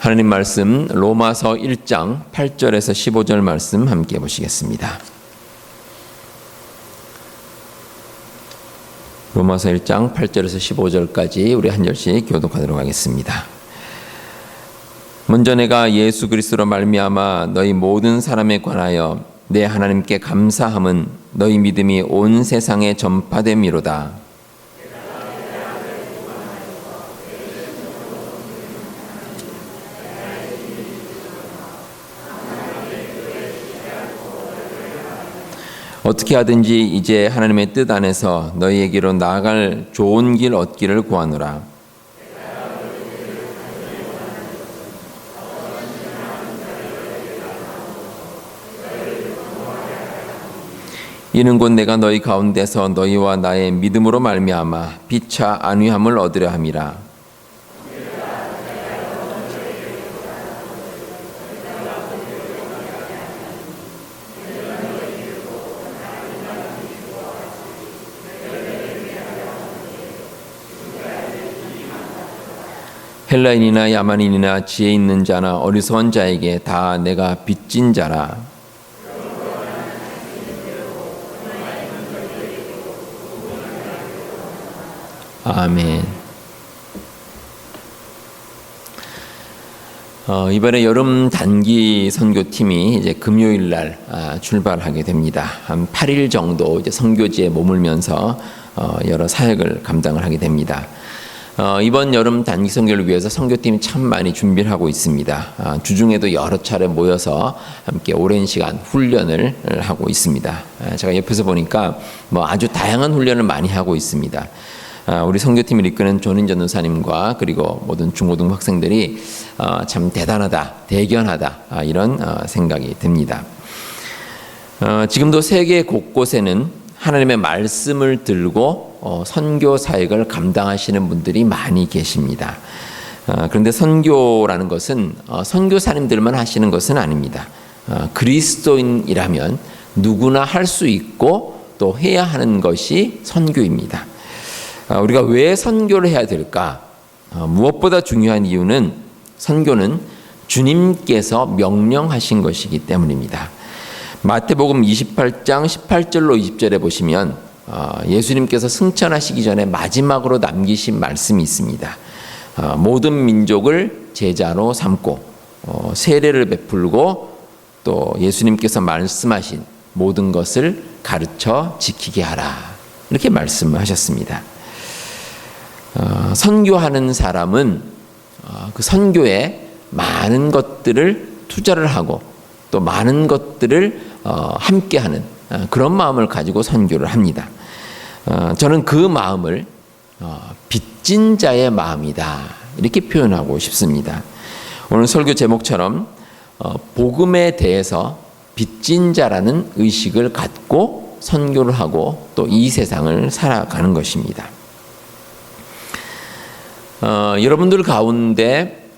하나님 말씀 로마서 1장 8절에서 15절 말씀 함께 보시겠습니다. 로마서 1장 8절에서 15절까지 우리 한 절씩 교독하도록 하겠습니다. 먼저 내가 예수 그리스도로 말미암아 너희 모든 사람에 관하여 내 하나님께 감사함은 너희 믿음이 온 세상에 전파됨이로다. 어떻게 하든지 이제 하나님의 뜻 안에서 너희에게로 나아갈 좋은 길 얻기를 구하노라. 이는 곧 내가 너희 가운데서 너희와 나의 믿음으로 말미암아 피차 안위함을 얻으려 함이라. 헬라인이나 야만인이나 지혜 있는 자나 어리석은 자에게 다 내가 빚진 자라. 아멘. 이번에 여름 단기 선교팀이 이제 금요일 날 출발하게 됩니다. 한 8일 정도 이제 선교지에 머물면서 여러 사역을 감당을 하게 됩니다. 이번 여름 단기 선교를 위해서 선교팀이 참 많이 준비를 하고 있습니다. 주중에도 여러 차례 모여서 함께 오랜 시간 훈련을 하고 있습니다. 제가 옆에서 보니까 아주 다양한 훈련을 많이 하고 있습니다. 우리 선교팀을 이끄는 조인 전도사님과 그리고 모든 중고등 학생들이 참 대단하다, 대견하다 이런 생각이 듭니다. 지금도 세계 곳곳에는 하나님의 말씀을 들고 선교 사역을 감당하시는 분들이 많이 계십니다. 그런데 선교라는 것은 선교사님들만 하시는 것은 아닙니다. 그리스도인이라면 누구나 할 수 있고 또 해야 하는 것이 선교입니다. 우리가 왜 선교를 해야 될까? 무엇보다 중요한 이유는 선교는 주님께서 명령하신 것이기 때문입니다. 마태복음 28장 18절로 20절에 보시면 예수님께서 승천하시기 전에 마지막으로 남기신 말씀이 있습니다. 모든 민족을 제자로 삼고 세례를 베풀고 또 예수님께서 말씀하신 모든 것을 가르쳐 지키게 하라. 이렇게 말씀하셨습니다. 선교하는 사람은 그 선교에 많은 것들을 투자를 하고 또 많은 것들을 함께하는 그런 마음을 가지고 선교를 합니다. 저는 그 마음을 빚진 자의 마음이다 이렇게 표현하고 싶습니다. 오늘 설교 제목처럼 복음에 대해서 빚진 자라는 의식을 갖고 선교를 하고 또 이 세상을 살아가는 것입니다. 여러분들 가운데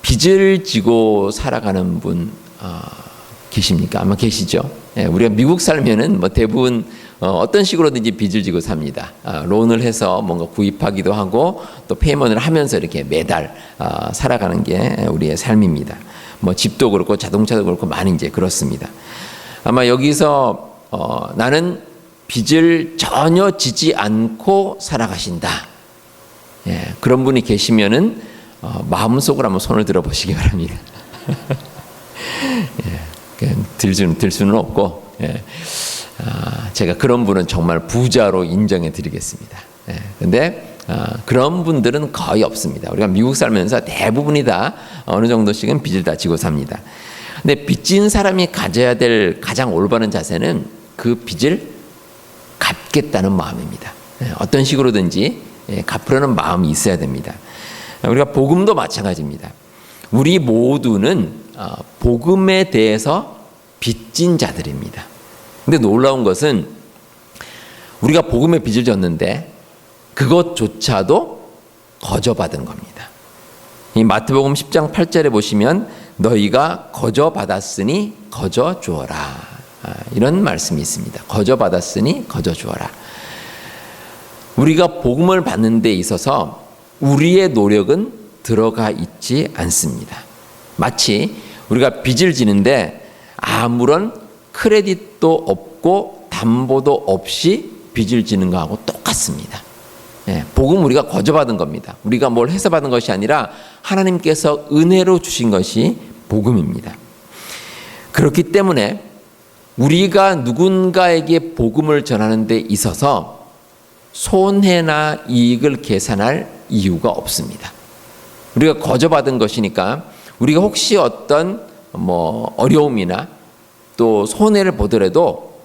빚을 지고 살아가는 분 계십니까? 아마 계시죠. 우리가 미국 살면은 대부분 어떤 식으로든지 빚을 지고 삽니다. 론을 해서 뭔가 구입하기도 하고 또 페이먼을 하면서 이렇게 매달 살아가는 게 우리의 삶입니다. 집도 그렇고 자동차도 그렇고 많이 이제 그렇습니다. 아마 여기서 나는 빚을 전혀 지지 않고 살아가신다. 그런 분이 계시면은 마음속으로 한번 손을 들어보시기 바랍니다. 들 수는 없고 제가 그런 분은 정말 부자로 인정해 드리겠습니다. 그런데 그런 분들은 거의 없습니다. 우리가 미국 살면서 대부분이 다 어느 정도씩은 빚을 다 지고 삽니다. 근데 빚진 사람이 가져야 될 가장 올바른 자세는 그 빚을 갚겠다는 마음입니다. 어떤 식으로든지 갚으려는 마음이 있어야 됩니다. 우리가 복음도 마찬가지입니다. 우리 모두는 복음에 대해서 빚진 자들입니다. 근데 놀라운 것은 우리가 복음에 빚을 졌는데 그것조차도 거저받은 겁니다. 이 마태복음 10장 8절에 보시면 너희가 거저받았으니 거저 주어라. 이런 말씀이 있습니다. 거저받았으니 거저 주어라. 우리가 복음을 받는 데 있어서 우리의 노력은 들어가 있지 않습니다. 마치 우리가 빚을 지는데 아무런 크레딧도 없고 담보도 없이 빚을 지는 거하고 똑같습니다. 복음 우리가 거저받은 겁니다. 우리가 뭘 해서 받은 것이 아니라 하나님께서 은혜로 주신 것이 복음입니다. 그렇기 때문에 우리가 누군가에게 복음을 전하는 데 있어서 손해나 이익을 계산할 이유가 없습니다. 우리가 거저받은 것이니까 우리가 혹시 어떤 어려움이나 또 손해를 보더라도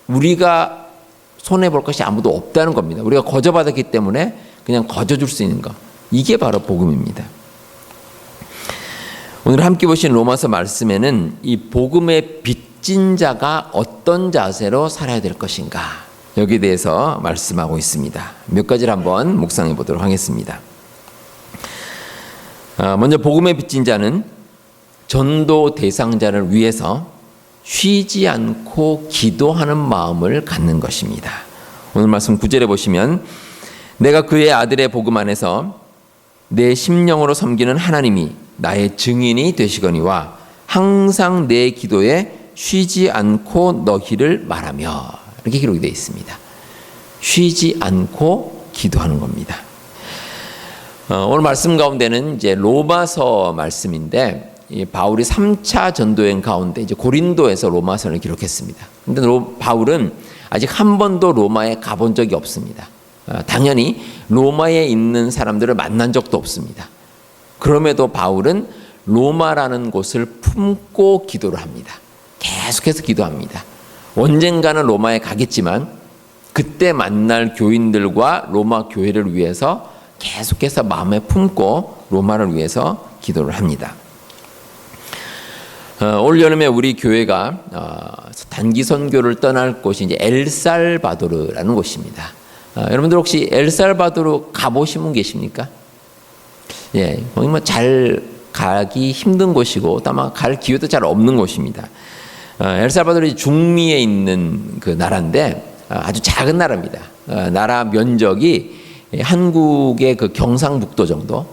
우리가 손해볼 것이 아무도 없다는 겁니다. 우리가 거저받았기 때문에 그냥 거저줄 수 있는 것. 이게 바로 복음입니다. 오늘 함께 보신 로마서 말씀에는 이 복음의 빚진 자가 어떤 자세로 살아야 될 것인가, 여기에 대해서 말씀하고 있습니다. 몇 가지를 한번 묵상해 보도록 하겠습니다. 먼저 복음의 빚진 자는 전도 대상자를 위해서 쉬지 않고 기도하는 마음을 갖는 것입니다. 오늘 말씀 9절에 보시면 내가 그의 아들의 복음 안에서 내 심령으로 섬기는 하나님이 나의 증인이 되시거니와 항상 내 기도에 쉬지 않고 너희를 말하며, 이렇게 기록이 되어 있습니다. 쉬지 않고 기도하는 겁니다. 오늘 말씀 가운데는 이제 로마서 말씀인데, 이 바울이 3차 전도여행 가운데 이제 고린도에서 로마서를 기록했습니다. 근데 바울은 아직 한 번도 로마에 가본 적이 없습니다. 당연히 로마에 있는 사람들을 만난 적도 없습니다. 그럼에도 바울은 로마라는 곳을 품고 기도를 합니다. 계속해서 기도합니다. 언젠가는 로마에 가겠지만 그때 만날 교인들과 로마 교회를 위해서 계속해서 마음에 품고 로마를 위해서 기도를 합니다. 올 여름에 우리 교회가 단기 선교를 떠날 곳이 이제 엘살바도르라는 곳입니다. 여러분들 혹시 엘살바도르 가보신 분 계십니까? 예, 거기 잘 가기 힘든 곳이고 또 아마 갈 기회도 잘 없는 곳입니다. 엘살바도르이 중미에 있는 그 나라인데 아주 작은 나라입니다. 나라 면적이 한국의 그 경상북도 정도,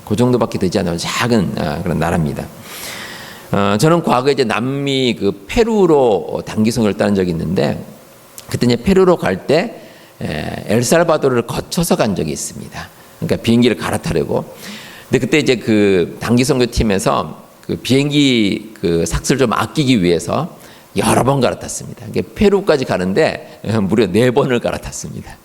그 정도밖에 되지 않는 작은 그런 나라입니다. 저는 과거에 이제 남미 그 페루로 단기 선교를 떠난 적이 있는데, 그때 이제 페루로 갈 때 엘살바도르를 거쳐서 간 적이 있습니다. 그러니까 비행기를 갈아타려고. 근데 그때 이제 그 단기 선교 팀에서 그 비행기 그 삭스를 좀 아끼기 위해서 여러 번 갈아탔습니다. 페루까지 가는데 무려 4번을 갈아탔습니다.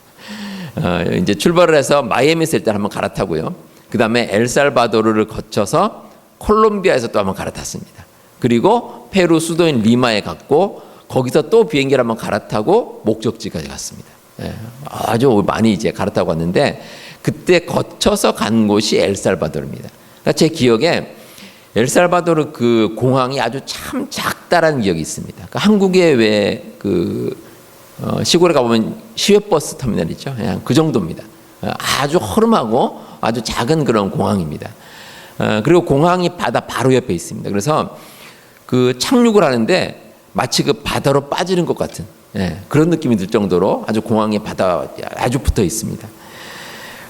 이제 출발을 해서 마이애미에 있을 때 한번 갈아타고요. 그 다음에 엘살바도르를 거쳐서 콜롬비아에서 또 한번 갈아탔습니다. 그리고 페루 수도인 리마에 갔고 거기서 또 비행기를 한번 갈아타고 목적지까지 갔습니다. 아주 많이 이제 갈아타고 왔는데 그때 거쳐서 간 곳이 엘살바도르입니다. 그러니까 제 기억에 엘살바도르 그 공항이 아주 참 작다라는 기억이 있습니다. 그러니까 한국에 왜 시골에 가보면 시외버스 터미널 있죠. 그냥 그 정도입니다. 아주 허름하고 아주 작은 그런 공항입니다. 그리고 공항이 바다 바로 옆에 있습니다. 그래서 그 착륙을 하는데 마치 그 바다로 빠지는 것 같은 그런 느낌이 들 정도로 아주 공항에 바다 아주 붙어 있습니다.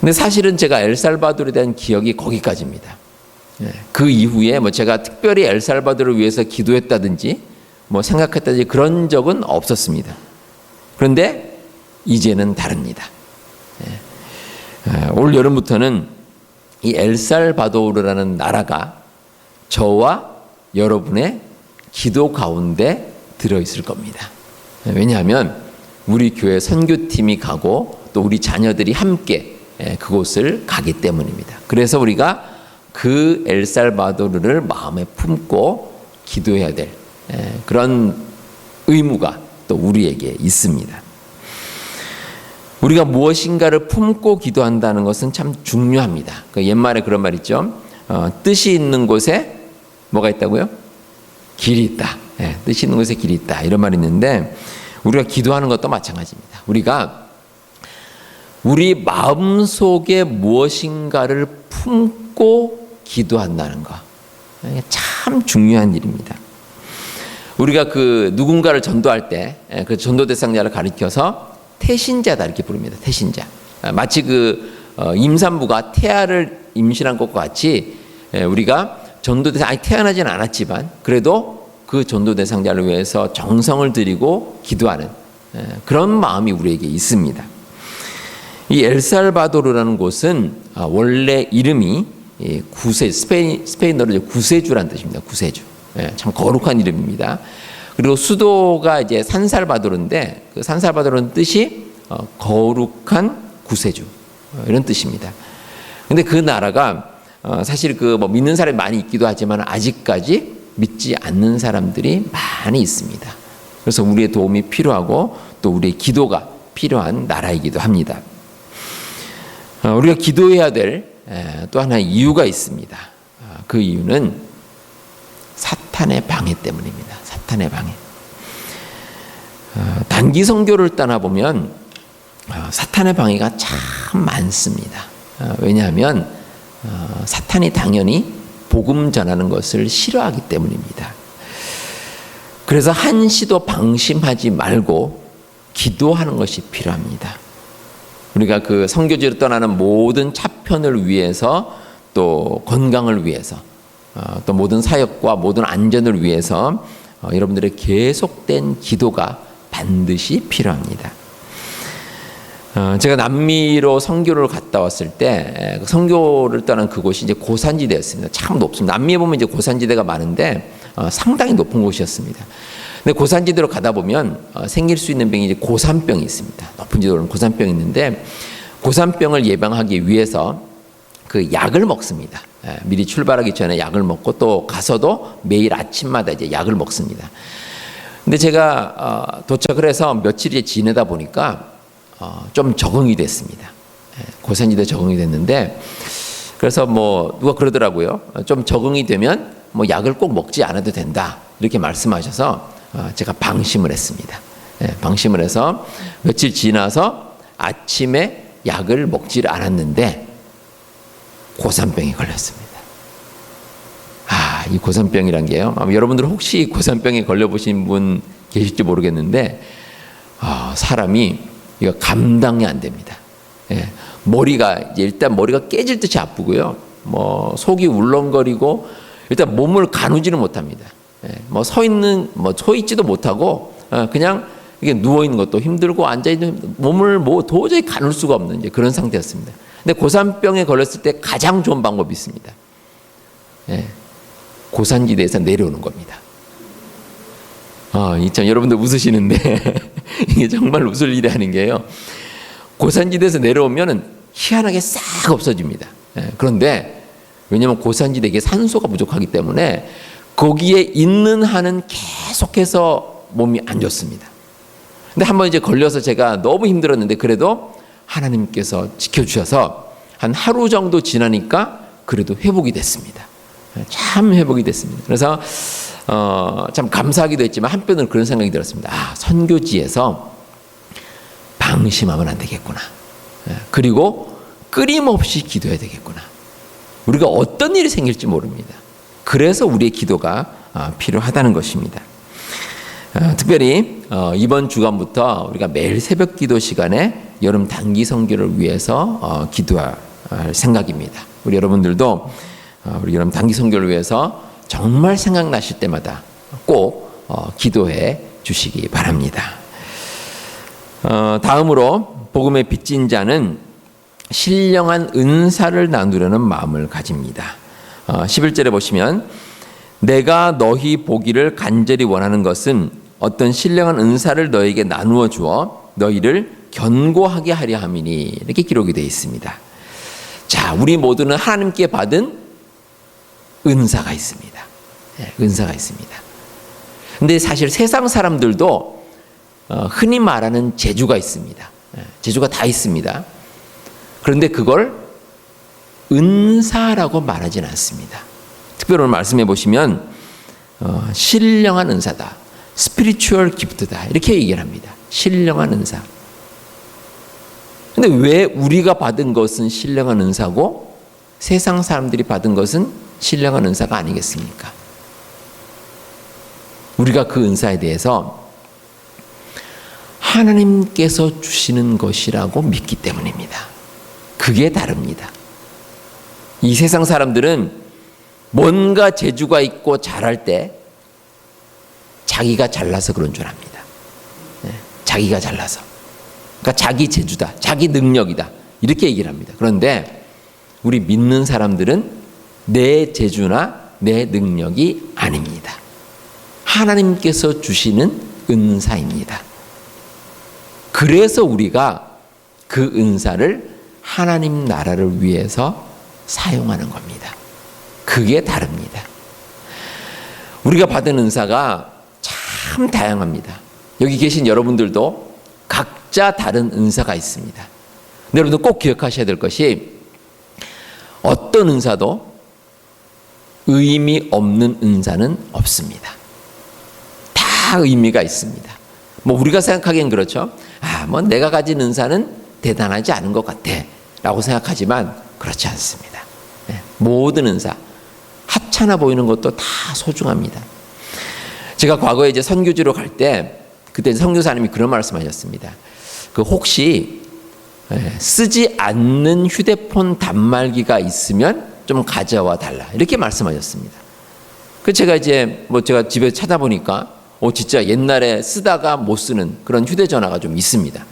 근데 사실은 제가 엘살바도르에 대한 기억이 거기까지입니다. 그 이후에 제가 특별히 엘살바도르를 위해서 기도했다든지 생각했다든지 그런 적은 없었습니다. 그런데 이제는 다릅니다. 올 여름부터는 이 엘살바도르라는 나라가 저와 여러분의 기도 가운데 들어있을 겁니다. 왜냐하면 우리 교회 선교팀이 가고 또 우리 자녀들이 함께 그곳을 가기 때문입니다. 그래서 우리가 그 엘살바도르를 마음에 품고 기도해야 될 그런 의무가 또 우리에게 있습니다. 우리가 무엇인가를 품고 기도한다는 것은 참 중요합니다. 그 옛말에 그런 말 있죠. 뜻이 있는 곳에 뭐가 있다고요? 길이 있다. 뜻이 있는 곳에 길이 있다. 이런 말이 있는데 우리가 기도하는 것도 마찬가지입니다. 우리가 우리 마음속에 무엇인가를 품고 기도한다는 것. 참 중요한 일입니다. 우리가 그 누군가를 전도할 때 그 전도 대상자를 가리켜서 태신자다 이렇게 부릅니다. 태신자. 마치 그 임산부가 태아를 임신한 것과 같이 우리가 전도 대상 아직 태어나지는 않았지만 그래도 그 전도 대상자를 위해서 정성을 들이고 기도하는 그런 마음이 우리에게 있습니다. 이 엘살바도르라는 곳은 원래 이름이 스페인어로 구세주라는 뜻입니다. 구세주. 참 거룩한 이름입니다. 그리고 수도가 이제 산살바도르인데 그 산살바도르는 뜻이 거룩한 구세주 이런 뜻입니다. 근데 그 나라가 사실 그 뭐 믿는 사람이 많이 있기도 하지만 아직까지 믿지 않는 사람들이 많이 있습니다. 그래서 우리의 도움이 필요하고 또 우리의 기도가 필요한 나라이기도 합니다. 우리가 기도해야 될 또 하나의 이유가 있습니다. 그 이유는 사탄의 방해 때문입니다. 사탄의 방해. 단기 선교를 떠나보면 사탄의 방해가 참 많습니다. 왜냐하면 사탄이 당연히 복음 전하는 것을 싫어하기 때문입니다. 그래서 한시도 방심하지 말고 기도하는 것이 필요합니다. 우리가 그 선교지로 떠나는 모든 차편을 위해서 또 건강을 위해서 또 모든 사역과 모든 안전을 위해서 여러분들의 계속된 기도가 반드시 필요합니다. 제가 남미로 선교를 갔다 왔을 때 선교를 떠난 그곳이 이제 고산지대였습니다. 참 높습니다. 남미에 보면 이제 고산지대가 많은데 상당히 높은 곳이었습니다. 근데 고산지대로 가다 보면 생길 수 있는 병이 이제 고산병이 있습니다. 높은 지대로는 고산병이 있는데 고산병을 예방하기 위해서 그 약을 먹습니다. 미리 출발하기 전에 약을 먹고 또 가서도 매일 아침마다 이제 약을 먹습니다. 근데 제가 도착을 해서 며칠이 지내다 보니까 좀 적응이 됐습니다. 고산지대 적응이 됐는데 그래서 뭐 누가 그러더라고요. 좀 적응이 되면 뭐 약을 꼭 먹지 않아도 된다 이렇게 말씀하셔서 제가 방심을 했습니다. 방심을 해서 며칠 지나서 아침에 약을 먹지를 않았는데 고산병이 걸렸습니다. 이 고산병이란 게요. 여러분들 혹시 고산병에 걸려보신 분 계실지 모르겠는데 사람이 이거 감당이 안 됩니다. 머리가 이제 일단 머리가 깨질 듯이 아프고요. 뭐 속이 울렁거리고 일단 몸을 가누지는 못합니다. 뭐 서 있지도 못하고 그냥 이게 누워 있는 것도 힘들고 앉아 있는 몸을 뭐 도저히 가눌 수가 없는 이제 그런 상태였습니다. 근데 고산병에 걸렸을 때 가장 좋은 방법이 있습니다. 고산지대에서 내려오는 겁니다. 참 여러분들 웃으시는데 이게 정말 웃을 일이 아닌 게요. 고산지대에서 내려오면은 희한하게 싹 없어집니다. 그런데 왜냐하면 고산지대에 산소가 부족하기 때문에 거기에 있는 한은 계속해서 몸이 안 좋습니다. 근데 한번 이제 걸려서 제가 너무 힘들었는데 그래도 하나님께서 지켜주셔서 한 하루 정도 지나니까 그래도 회복이 됐습니다. 참 회복이 됐습니다. 그래서 참 감사하기도 했지만 한편으로 그런 생각이 들었습니다. 선교지에서 방심하면 안 되겠구나. 그리고 끊임없이 기도해야 되겠구나. 우리가 어떤 일이 생길지 모릅니다. 그래서 우리의 기도가 필요하다는 것입니다. 특별히 이번 주간부터 우리가 매일 새벽 기도 시간에 여름 단기 선교를 위해서 기도할 생각입니다. 우리 여러분들도 우리 여름 단기 선교를 위해서 정말 생각나실 때마다 꼭 기도해 주시기 바랍니다. 다음으로 복음의 빚진 자는 신령한 은사를 나누려는 마음을 가집니다. 11절에 보시면 내가 너희 보기를 간절히 원하는 것은 어떤 신령한 은사를 너에게 나누어 주어 너희를 견고하게 하려 함이니 이렇게 기록이 되어 있습니다. 자, 우리 모두는 하나님께 받은 은사가 있습니다. 은사가 있습니다. 근데 사실 세상 사람들도 흔히 말하는 재주가 있습니다. 재주가 다 있습니다. 그런데 그걸 은사라고 말하지는 않습니다. 특별히 오늘 말씀해 보시면 신령한 은사다. 스피리추얼 기프트다. 이렇게 얘기를 합니다. 신령한 은사. 근데 왜 우리가 받은 것은 신령한 은사고 세상 사람들이 받은 것은 신령한 은사가 아니겠습니까? 우리가 그 은사에 대해서 하나님께서 주시는 것이라고 믿기 때문입니다. 그게 다릅니다. 이 세상 사람들은 뭔가 재주가 있고 잘할 때 자기가 잘나서 그런 줄 압니다. 자기가 잘나서. 그러니까 자기 재주다, 자기 능력이다, 이렇게 얘기를 합니다. 그런데 우리 믿는 사람들은 내 재주나 내 능력이 아닙니다. 하나님께서 주시는 은사입니다. 그래서 우리가 그 은사를 하나님 나라를 위해서 사용하는 겁니다. 그게 다릅니다. 우리가 받은 은사가 참 다양합니다. 여기 계신 여러분들도 각자 다른 은사가 있습니다. 근데 여러분들 꼭 기억하셔야 될 것이 어떤 은사도 의미 없는 은사는 없습니다. 다 의미가 있습니다. 뭐 우리가 생각하기엔 그렇죠. 뭐 내가 가진 은사는 대단하지 않은 것 같아 라고 생각하지만 그렇지 않습니다. 모든 은사 하찮아 보이는 것도 다 소중합니다. 제가 과거에 이제 선교지로 갈 때 그때 선교사님이 그런 말씀하셨습니다. 그 혹시 쓰지 않는 휴대폰 단말기가 있으면 좀 가져와 달라 이렇게 말씀하셨습니다. 그 제가 이제 제가 집에 찾아보니까 진짜 옛날에 쓰다가 못 쓰는 그런 휴대전화가 좀 있습니다.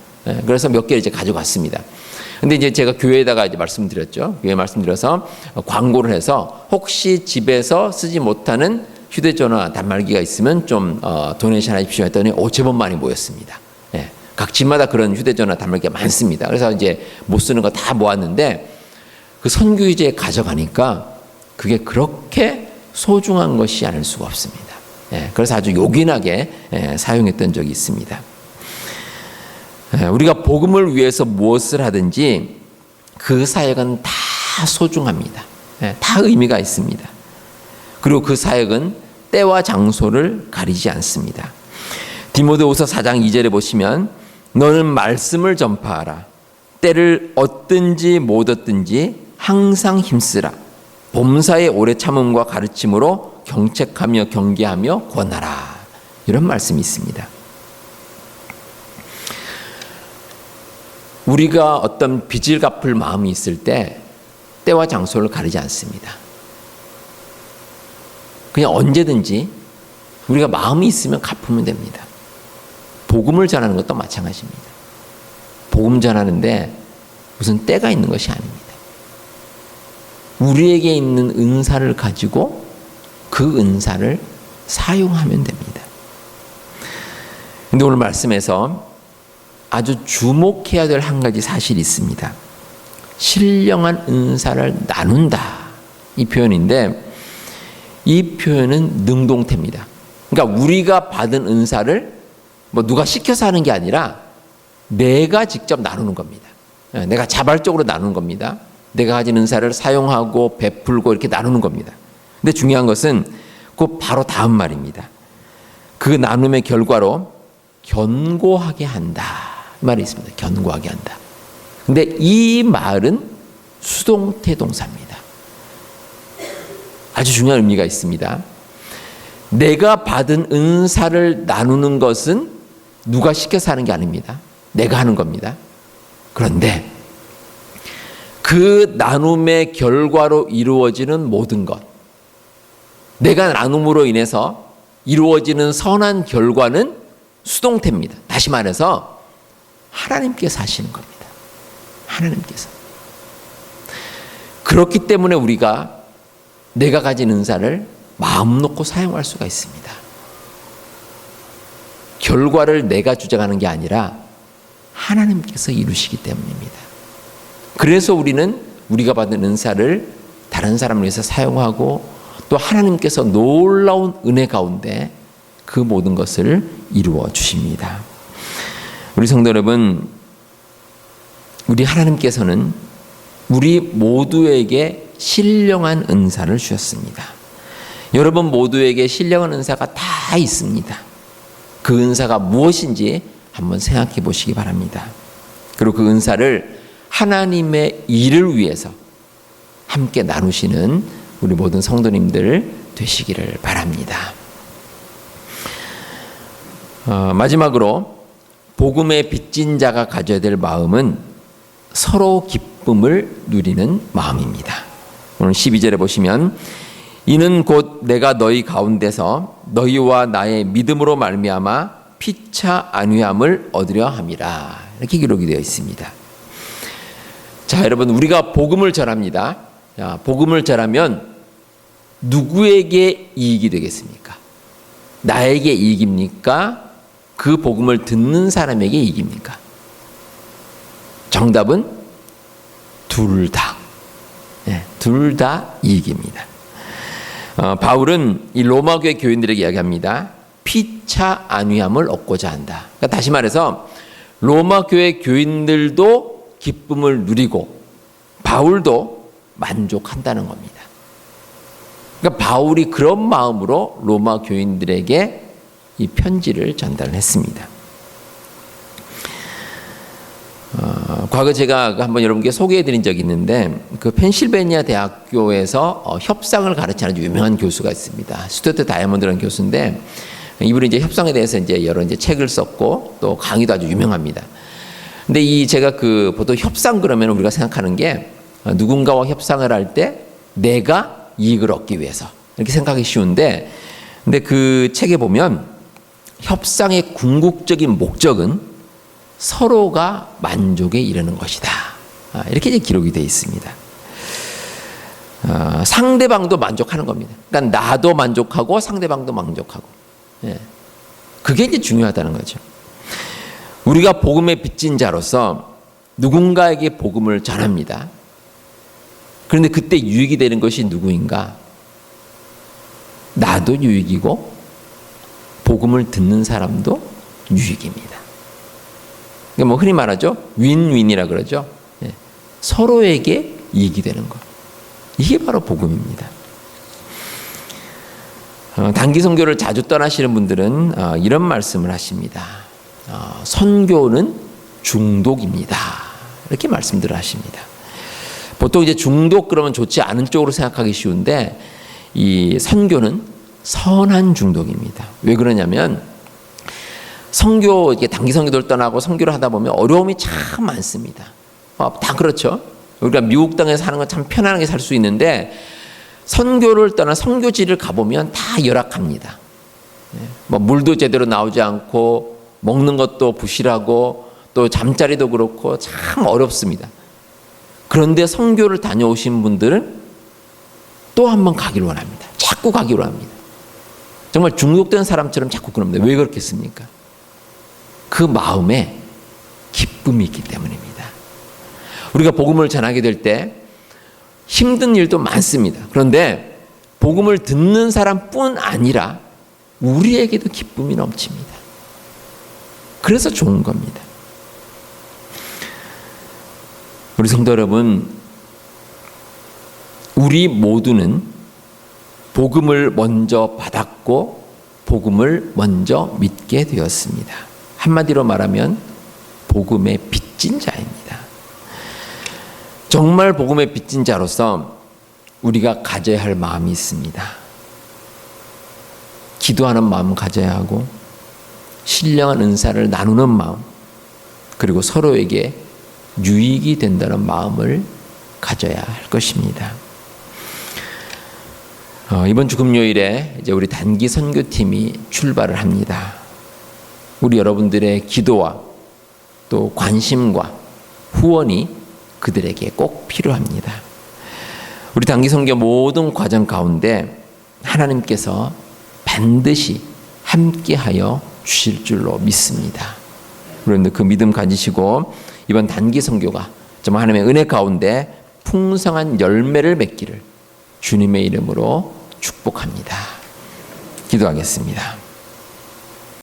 그래서 몇 개를 이제 가져갔습니다. 근데 이제 제가 교회에다가 이제 말씀드렸죠. 교회에 말씀드려서 광고를 해서 혹시 집에서 쓰지 못하는 휴대전화 단말기가 있으면 좀 도네이션 하십시오 했더니 제법 많이 모였습니다. 각 집마다 그런 휴대전화 단말기가 많습니다. 그래서 이제 못 쓰는 거 다 모았는데 그 선교지에 가져가니까 그게 그렇게 소중한 것이 아닐 수가 없습니다. 그래서 아주 요긴하게 사용했던 적이 있습니다. 우리가 복음을 위해서 무엇을 하든지 그 사역은 다 소중합니다. 다 의미가 있습니다. 그리고 그 사역은 때와 장소를 가리지 않습니다. 디모데후서 4장 2절에 보시면 너는 말씀을 전파하라. 때를 얻든지 못 얻든지 항상 힘쓰라. 범사의 오래 참음과 가르침으로 경책하며 경계하며 권하라. 이런 말씀이 있습니다. 우리가 어떤 빚을 갚을 마음이 있을 때 때와 장소를 가리지 않습니다. 그냥 언제든지 우리가 마음이 있으면 갚으면 됩니다. 복음을 전하는 것도 마찬가지입니다. 복음 전하는데 무슨 때가 있는 것이 아닙니다. 우리에게 있는 은사를 가지고 그 은사를 사용하면 됩니다. 근데 오늘 말씀에서 아주 주목해야 될 한 가지 사실이 있습니다. 신령한 은사를 나눈다. 이 표현인데 이 표현은 능동태입니다. 그러니까 우리가 받은 은사를 누가 시켜서 하는 게 아니라 내가 직접 나누는 겁니다. 내가 자발적으로 나누는 겁니다. 내가 가진 은사를 사용하고 베풀고 이렇게 나누는 겁니다. 근데 중요한 것은 그 바로 다음 말입니다. 그 나눔의 결과로 견고하게 한다. 이 말이 있습니다. 견고하게 한다. 근데 이 말은 수동태 동사입니다. 아주 중요한 의미가 있습니다. 내가 받은 은사를 나누는 것은 누가 시켜서 하는 게 아닙니다. 내가 하는 겁니다. 그런데 그 나눔의 결과로 이루어지는 모든 것, 내가 나눔으로 인해서 이루어지는 선한 결과는 수동태입니다. 다시 말해서 하나님께서 하시는 겁니다. 하나님께서. 그렇기 때문에 우리가 내가 가진 은사를 마음 놓고 사용할 수가 있습니다. 결과를 내가 주장하는 게 아니라 하나님께서 이루시기 때문입니다. 그래서 우리는 우리가 받은 은사를 다른 사람을 위해서 사용하고 또 하나님께서 놀라운 은혜 가운데 그 모든 것을 이루어 주십니다. 우리 성도 여러분, 우리 하나님께서는 우리 모두에게 신령한 은사를 주셨습니다. 여러분 모두에게 신령한 은사가 다 있습니다. 그 은사가 무엇인지 한번 생각해 보시기 바랍니다. 그리고 그 은사를 하나님의 일을 위해서 함께 나누시는 우리 모든 성도님들 되시기를 바랍니다. 마지막으로 복음의 빚진 자가 가져야 될 마음은 서로 기쁨을 누리는 마음입니다. 오늘 12절에 보시면 이는 곧 내가 너희 가운데서 너희와 나의 믿음으로 말미암아 피차 안위함을 얻으려 함이라. 이렇게 기록이 되어 있습니다. 자, 여러분, 우리가 복음을 전합니다. 자, 복음을 전하면 누구에게 이익이 되겠습니까? 나에게 이익입니까? 그 복음을 듣는 사람에게 이익입니까? 정답은 둘 다. 네, 둘 다 이익입니다. 바울은 이 로마 교회 교인들에게 이야기합니다. 피차 안위함을 얻고자 한다. 그러니까 다시 말해서 로마 교회 교인들도 기쁨을 누리고 바울도 만족한다는 겁니다. 그러니까 바울이 그런 마음으로 로마 교인들에게 이 편지를 전달했습니다. 과거 제가 한번 여러분께 소개해드린 적이 있는데 그 펜실베니아 대학교에서 협상을 가르치는 유명한 교수가 있습니다. 스튜어트 다이아몬드라는 교수인데 이분이 이제 협상에 대해서 이제 여러 이제 책을 썼고 또 강의도 아주 유명합니다. 근데 이 제가 그 보통 협상 그러면 우리가 생각하는 게 누군가와 협상을 할 때 내가 이익을 얻기 위해서 이렇게 생각하기 쉬운데 근데 그 책에 보면 협상의 궁극적인 목적은 서로가 만족에 이르는 것이다. 이렇게 이제 기록이 되어 있습니다. 상대방도 만족하는 겁니다. 그러니까 나도 만족하고 상대방도 만족하고. 예. 그게 이제 중요하다는 거죠. 우리가 복음의 빚진 자로서 누군가에게 복음을 전합니다. 그런데 그때 유익이 되는 것이 누구인가? 나도 유익이고 복음을 듣는 사람도 유익입니다. 그러니까 뭐 흔히 말하죠. 윈윈이라 그러죠. 예. 서로에게 이익이 되는 것. 이게 바로 복음입니다. 단기 선교를 자주 떠나시는 분들은 이런 말씀을 하십니다. 선교는 중독입니다. 이렇게 말씀들을 하십니다. 보통 이제 중독 그러면 좋지 않은 쪽으로 생각하기 쉬운데 이 선교는 선한 중독입니다. 왜 그러냐면 선교 이게 단기 선교를 떠나고 선교를 하다 보면 어려움이 참 많습니다. 다 그렇죠. 우리가 미국 땅에 사는 건 참 편안하게 살 수 있는데 선교를 떠나 선교지를 가보면 다 열악합니다. 뭐 물도 제대로 나오지 않고 먹는 것도 부실하고 또 잠자리도 그렇고 참 어렵습니다. 그런데 선교를 다녀오신 분들은 또 한 번 가기를 원합니다. 자꾸 가기를 합니다. 정말 중독된 사람처럼 자꾸 그럽니다. 왜 그렇겠습니까? 그 마음에 기쁨이 있기 때문입니다. 우리가 복음을 전하게 될 때 힘든 일도 많습니다. 그런데 복음을 듣는 사람뿐 아니라 우리에게도 기쁨이 넘칩니다. 그래서 좋은 겁니다. 우리 성도 여러분, 우리 모두는 복음을 먼저 받았고 복음을 먼저 믿게 되었습니다. 한마디로 말하면 복음의 빚진 자입니다. 정말 복음의 빚진 자로서 우리가 가져야 할 마음이 있습니다. 기도하는 마음 가져야 하고 신령한 은사를 나누는 마음 그리고 서로에게 유익이 된다는 마음을 가져야 할 것입니다. 이번 주 금요일에 이제 우리 단기 선교팀이 출발을 합니다. 우리 여러분들의 기도와 또 관심과 후원이 그들에게 꼭 필요합니다. 우리 단기 선교 모든 과정 가운데 하나님께서 반드시 함께하여 주실 줄로 믿습니다. 그런데 그 믿음 가지시고 이번 단기 선교가 정말 하나님의 은혜 가운데 풍성한 열매를 맺기를 주님의 이름으로 축복합니다. 기도하겠습니다.